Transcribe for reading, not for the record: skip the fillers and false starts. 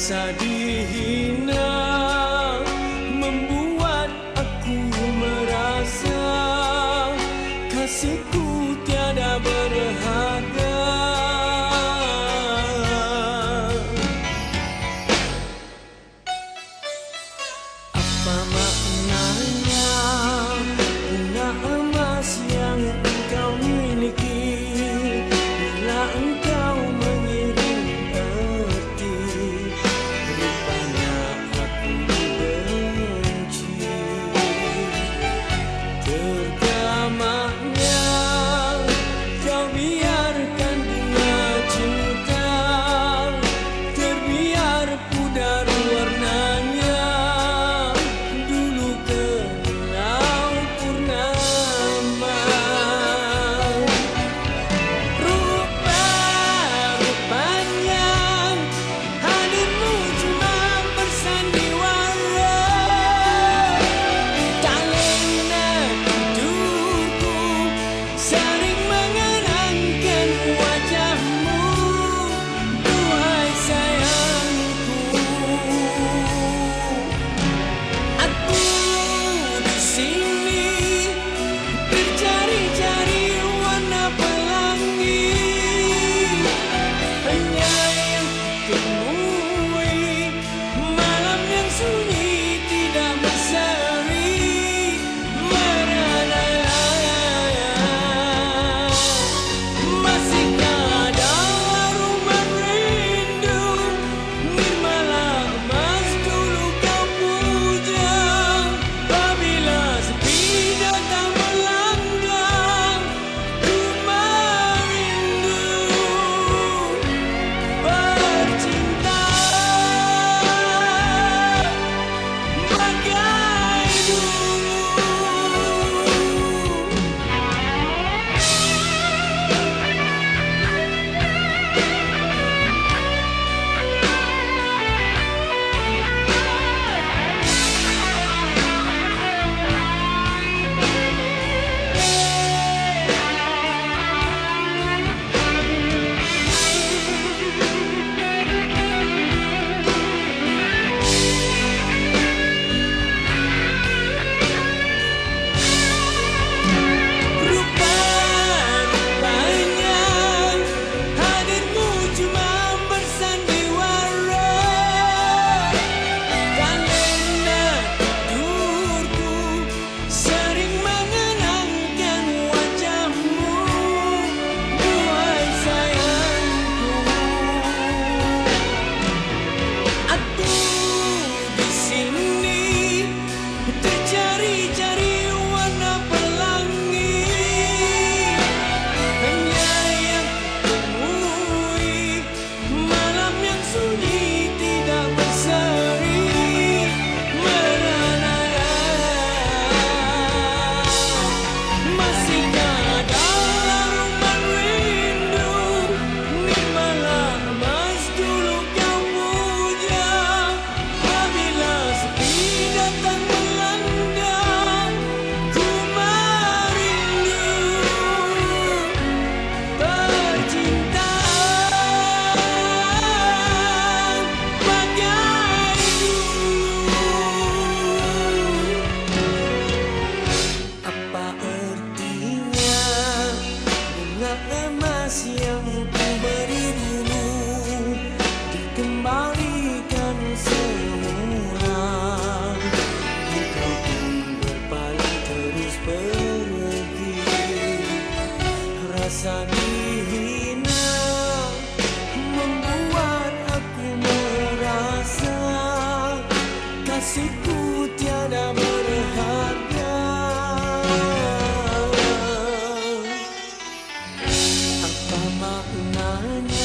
Rasa dihina membuat aku merasa kasihku tiada berharga. Apa maknanya bunga emas yang engkau miliki bila engkau mengirim erti? Rupanya aku benci. Tergamanya kau biarkan bunga cinta terbiar pudar warnanya dulu kelau purnama. Rupa-rupanya hadirmu cuma bersandiwara, tak lena tidurku sering mengenangkan wajahmu. Duhai sayangku, aku di sini bercari-cari warna pelangi, hanya yang kutemui malam yang sunyi tidak berseri. Merana masihkah ada rumah rindu nirmala emas dulu kau puja? Apabila sepi datang melanda ku merindu bercinta bagai dulu. Rupa-rupanya hadirmu cuma bersandiwara, tak lena tidurku sering mengenangkan wajahmu. Duhai sayangku, aku di sini tercari-cari warna pelangi, hanya yang kutemui malam yang sunyi tidak berseri. Merana masihkah ada rumah rindu nirmala emas dulu kau puja? Apabila sepi datang melanda ku merindu percintaan bagai dulu. Apa artinya bunga emas yang ku beri dulu dikembalikan semula? Engkau pun berpaling terus pergi. Rasa dihina membuat aku merasa kasihku tiada berharga. Apa maknanya